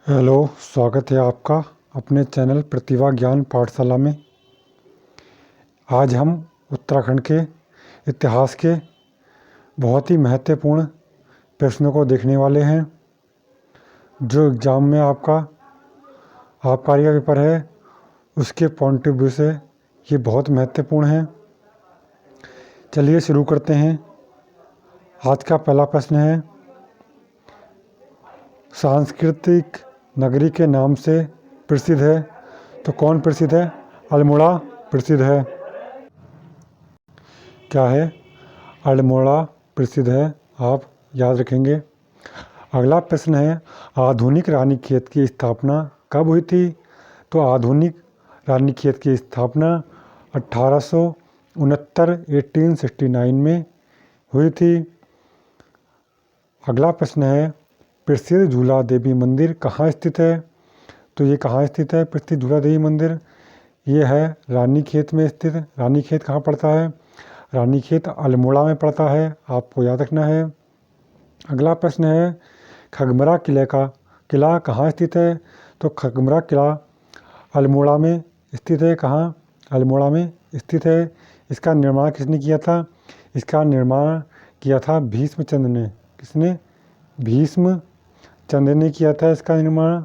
Hello, स्वागत है आपका अपने चैनल प्रतिभा ज्ञान पाठशाला में। आज हम उत्तराखंड के इतिहास के बहुत ही महत्वपूर्ण प्रश्नों को देखने वाले हैं। जो एग्ज़ाम में आपका आबकारी का पेपर है उसके पॉइंट ऑफ व्यू से ये बहुत महत्वपूर्ण है। चलिए शुरू करते हैं। आज का पहला प्रश्न है, सांस्कृतिक नगरी के नाम से प्रसिद्ध है तो कौन प्रसिद्ध है? अल्मोड़ा प्रसिद्ध है। क्या है? अल्मोड़ा प्रसिद्ध है, आप याद रखेंगे। अगला प्रश्न है, आधुनिक रानीखेत की स्थापना कब हुई थी? तो आधुनिक रानीखेत की स्थापना 1869 में हुई थी। अगला प्रश्न है, प्रसिद्ध झूला देवी मंदिर कहाँ स्थित है? तो ये कहाँ स्थित है प्रसिद्ध झूला देवी मंदिर? ये है रानीखेत में स्थित। रानीखेत कहाँ पड़ता है? रानीखेत अल्मोड़ा में पड़ता है, आपको याद रखना है। अगला प्रश्न है, खगमरा किला कहाँ स्थित है? तो खगमरा किला अल्मोड़ा में स्थित है। कहाँ? अल्मोड़ा में स्थित है। इसका निर्माण किसने किया था? इसका निर्माण किया था भीष्मचंद्र ने। किसने? भीष्मचंद्र ने किया था इसका निर्माण।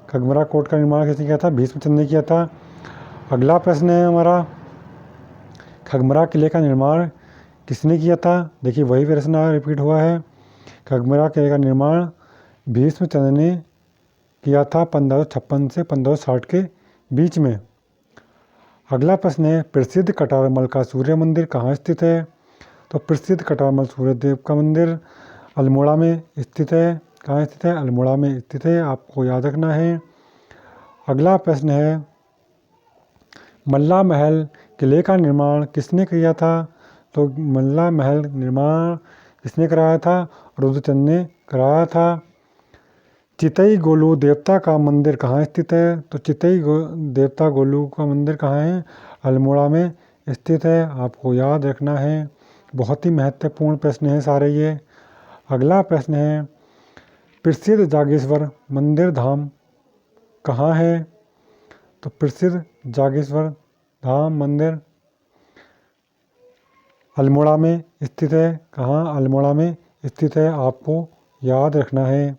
खगमरा कोट का निर्माण किसने किया था? भीष्मचंद्र ने किया था। अगला प्रश्न है हमारा, खगमरा किले का निर्माण किसने किया था? देखिए वही प्रश्न रिपीट हुआ है। खगमरा किले का निर्माण भीष्मचंद्र ने किया था 1556 से 1560 के बीच में। अगला प्रश्न है, प्रसिद्ध कटारमल का सूर्य मंदिर कहाँ स्थित है? तो प्रसिद्ध कटारमल सूर्य देव का मंदिर अल्मोड़ा में स्थित है। कहाँ स्थित है? अल्मोड़ा में स्थित है, आपको याद रखना है। अगला प्रश्न है, मल्ला महल किले का निर्माण किसने किया था? तो मल्ला महल निर्माण किसने कराया था? रुद्रचंद ने कराया था। चितई गोलू देवता का मंदिर कहाँ स्थित है? तो चितई देवता गोलू का मंदिर कहाँ है? अल्मोड़ा में स्थित है, आपको याद रखना है। बहुत ही महत्वपूर्ण प्रश्न है सारे ये। अगला प्रश्न है, प्रसिद्ध जागेश्वर मंदिर धाम कहाँ है? तो प्रसिद्ध जागेश्वर धाम मंदिर अल्मोड़ा में स्थित है। कहाँ? अल्मोड़ा में स्थित है, आपको याद रखना है।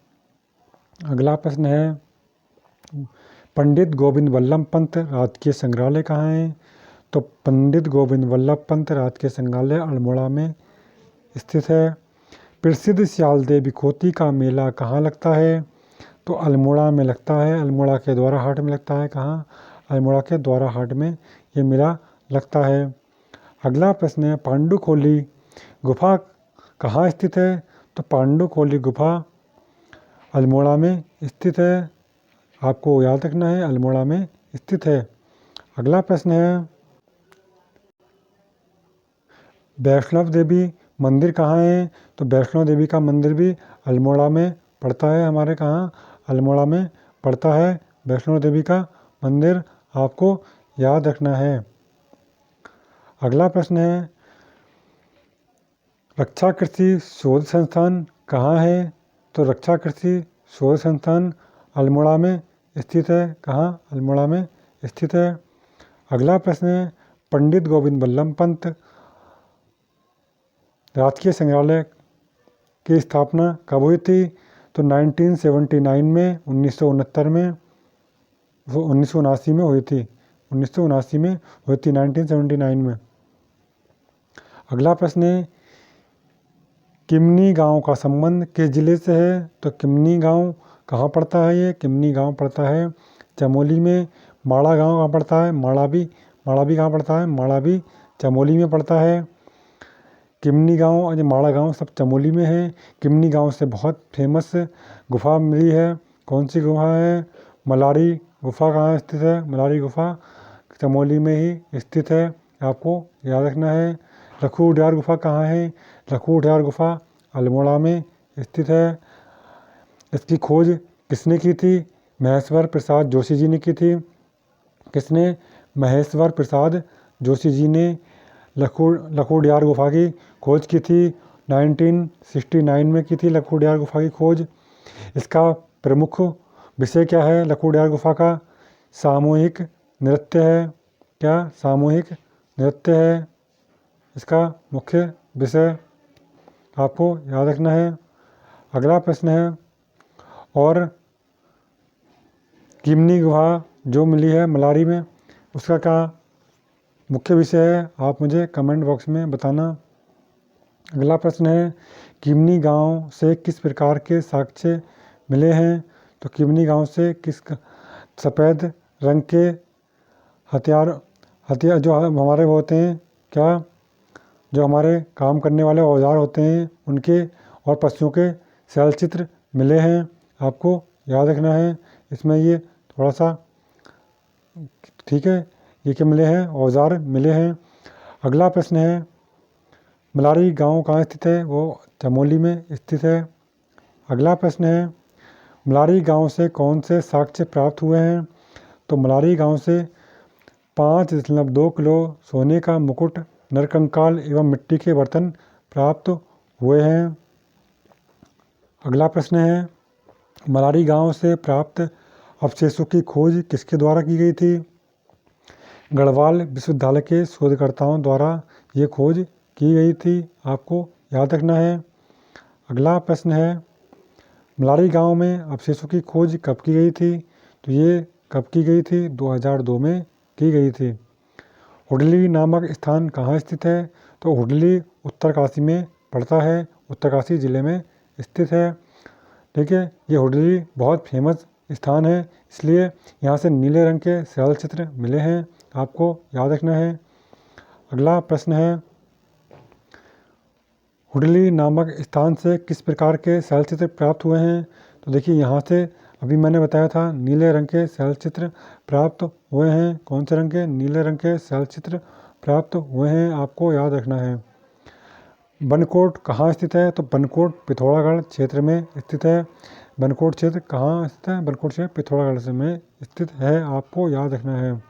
अगला प्रश्न है, पंडित गोविंद वल्लभ पंत राजकीय संग्रहालय कहाँ है? तो पंडित गोविंद वल्लभ पंत राजकीय संग्रहालय अल्मोड़ा में स्थित है। प्रसिद्ध श्याल देवी खोती का मेला कहाँ लगता है? तो अल्मोड़ा में लगता है, अल्मोड़ा के द्वारा हाट में लगता है। कहाँ? अल्मोड़ा के द्वारा हाट में ये मेला लगता है। अगला प्रश्न है, पांडुखोली गुफा कहाँ स्थित है? तो पांडुखोली गुफा अल्मोड़ा में स्थित है, आपको याद रखना है, अल्मोड़ा में स्थित है। अगला प्रश्न है, वैष्णव देवी मंदिर कहाँ है? तो वैष्णव देवी का मंदिर भी अल्मोड़ा में पड़ता है। हमारे कहाँ? अल्मोड़ा में पड़ता है वैष्णव देवी का मंदिर, आपको याद रखना है। अगला प्रश्न है, रक्षा कृषि शोध संस्थान कहाँ है? तो रक्षा कृषि शोध संस्थान अल्मोड़ा में स्थित है। कहाँ? अल्मोड़ा में स्थित है। अगला प्रश्न है, पंडित गोविंद वल्लभ पंत राजकीय संग्रहालय की स्थापना कब हुई थी? तो 1979 में, 1969 में, 1979 में हुई थी। 1979 में हुई थी, 1979 में। अगला प्रश्न है, किमनी गांव का संबंध किस जिले से है? तो किमनी गांव कहाँ पड़ता है? ये किमनी गांव पड़ता है चमोली में। माड़ा गांव कहाँ पड़ता है? माड़ा भी कहाँ पड़ता है? माड़ा भी चमोली में पड़ता है। किमनी गांव और माड़ा गांव सब चमोली में है। किमनी गांव से बहुत फेमस गुफा मिली है। कौन सी गुफा है? मलारी गुफा कहाँ स्थित है? मलारी गुफा चमोली में ही स्थित है, आपको याद रखना है। लखू उडियार गुफा कहाँ है? लखू उडियार गुफा अल्मोड़ा में स्थित है। इसकी खोज किसने की थी? महेश्वर प्रसाद जोशी जी ने की थी। किसने? महेश्वर प्रसाद जोशी जी ने लखोडियार गुफा की खोज की थी। 1969 में की थी लखोडियार गुफा की खोज। इसका प्रमुख विषय क्या है लखू उडियार गुफा का? सामूहिक नृत्य है। क्या? सामूहिक नृत्य है इसका मुख्य विषय, आपको याद रखना है। अगला प्रश्न है, और किमनी गुफा जो मिली है मलारी में, उसका क्या मुख्य विषय है? आप मुझे कमेंट बॉक्स में बताना। अगला प्रश्न है, किमनी गांव से किस प्रकार के साक्ष्य मिले हैं? तो किमनी गांव से किस सफ़ेद रंग के हथियार जो हमारे वो होते हैं, क्या जो हमारे काम करने वाले औजार होते हैं उनके और पशुओं के शैल चित्र मिले हैं, आपको याद रखना है। इसमें ये थोड़ा सा ठीक है, ये क्या मिले हैं? औजार मिले हैं। अगला प्रश्न है, मलारी गांव कहाँ स्थित है? वो चमोली में स्थित है। अगला प्रश्न है, मलारी गांव से कौन से साक्ष्य प्राप्त हुए हैं? तो मलारी गांव से 5.2 किलो सोने का मुकुट, नरकंकाल एवं मिट्टी के बर्तन प्राप्त हुए हैं। अगला प्रश्न है, मलारी गांव से प्राप्त अवशेषों की खोज किसके द्वारा की गई थी? गढ़वाल विश्वविद्यालय के शोधकर्ताओं द्वारा ये खोज की गई थी, आपको याद रखना है। अगला प्रश्न है, मलारी गांव में अवशेषों की खोज कब की गई थी? तो ये कब की गई थी? 2002 में की गई थी। हुडली नामक स्थान कहाँ स्थित है? तो हुडली उत्तरकाशी में पड़ता है, उत्तरकाशी ज़िले में स्थित है। ठीक है, ये हुडली बहुत फेमस स्थान है, इसलिए यहाँ से नीले रंग के शैल चित्र मिले हैं, आपको याद रखना है। अगला प्रश्न है, हुडली नामक स्थान से किस प्रकार के शैल चित्र प्राप्त हुए हैं? तो देखिए यहाँ से अभी मैंने बताया था नीले रंग के शैल चित्र प्राप्त हुए हैं। कौन से रंग के? नीले रंग के शैल चित्र प्राप्त हुए हैं, आपको याद रखना है। बनकोट कहाँ स्थित है? तो बनकोट पिथौरागढ़ क्षेत्र में स्थित है। बनकोट क्षेत्र कहाँ स्थित है? बनकोट क्षेत्र पिथौरागढ़ में स्थित है, आपको याद रखना है।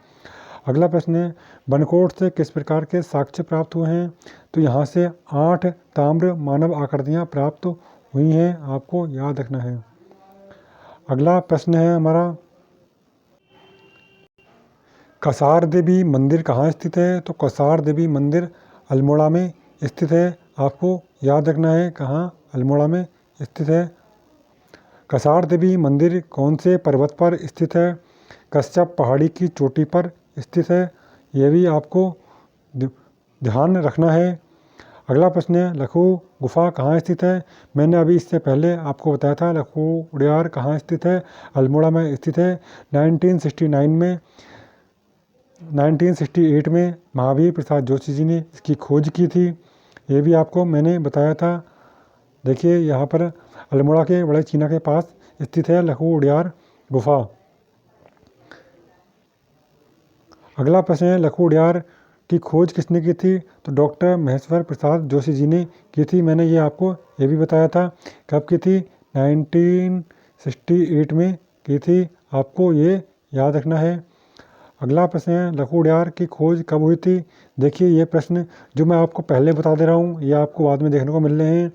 अगला प्रश्न है, बनकोट से किस प्रकार के साक्ष्य प्राप्त हुए हैं? तो यहाँ से 8 ताम्र मानव आकृतियाँ प्राप्त हुई हैं, आपको याद रखना है। अगला प्रश्न है हमारा, कसार देवी मंदिर कहाँ स्थित है? तो कसार देवी मंदिर अल्मोड़ा में स्थित है, आपको याद रखना है। कहाँ? अल्मोड़ा में स्थित है। कसार देवी मंदिर कौन से पर्वत पर स्थित है? कश्यप पहाड़ी की चोटी पर स्थित है, यह भी आपको ध्यान रखना है। अगला प्रश्न है, लखू गुफा कहाँ स्थित है? मैंने अभी इससे पहले आपको बताया था लखू उडियार कहाँ स्थित है, अल्मोड़ा में स्थित है। 1968 में महावीर प्रसाद जोशी जी ने इसकी खोज की थी, ये भी आपको मैंने बताया था। देखिए यहाँ पर अल्मोड़ा के बड़े चीना के पास स्थित है लखू उडियार गुफा। अगला प्रश्न है, लखू उडियार की खोज किसने की थी? तो डॉक्टर महेश्वर प्रसाद जोशी जी ने की थी, मैंने ये आपको ये भी बताया था। कब की थी? 1968 में की थी, आपको ये याद रखना है। अगला प्रश्न है, लखू उडियार की खोज कब हुई थी? देखिए ये प्रश्न जो मैं आपको पहले बता दे रहा हूँ ये आपको बाद में देखने को मिल रहे हैं,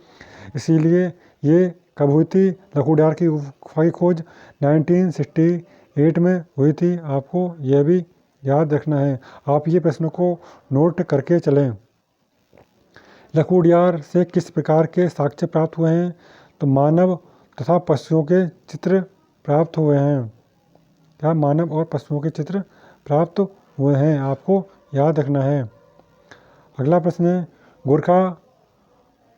इसीलिए ये कब हुई थी? लखू उडियार की गुफा की खोज 1968 में हुई थी, आपको यह भी याद रखना है। आप ये प्रश्नों को नोट करके चलें। लखू उडियार से किस प्रकार के साक्ष्य प्राप्त हुए हैं? तो मानव तथा पशुओं के चित्र प्राप्त हुए हैं। क्या? मानव और पशुओं के चित्र प्राप्त हुए हैं, आपको याद रखना है। अगला प्रश्न है, गोरखा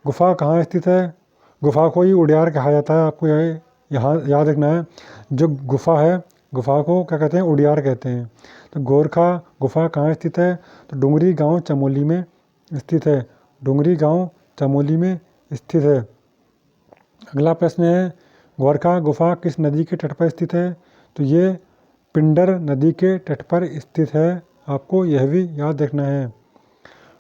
गुफा कहाँ स्थित है? गुफा को ही उडियार कहा जाता है, आपको यहाँ याद रखना है। जो गुफा है, गुफा को क्या कहते हैं? उडियार कहते हैं। तो गोरखा गुफा कहाँ स्थित है? तो डुंगरी गांव चमोली में स्थित है, डुंगरी गांव चमोली में स्थित है। अगला प्रश्न है, गोरखा गुफा किस नदी के तट पर स्थित है? तो ये पिंडर नदी के तट पर स्थित है, आपको यह भी याद रखना है।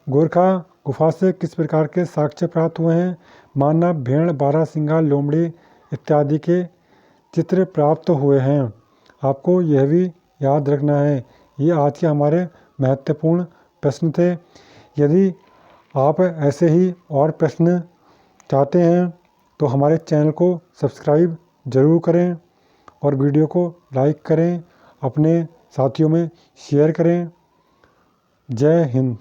गोरखा गुफा से किस प्रकार के साक्ष्य प्राप्त हुए हैं? मानव, भेड़, बारहसिंगा, लोमड़ी इत्यादि के चित्र प्राप्त हुए हैं, आपको यह भी याद रखना है। ये आज के हमारे महत्वपूर्ण प्रश्न थे। यदि आप ऐसे ही और प्रश्न चाहते हैं तो हमारे चैनल को सब्सक्राइब ज़रूर करें और वीडियो को लाइक करें, अपने साथियों में शेयर करें। जय हिंद।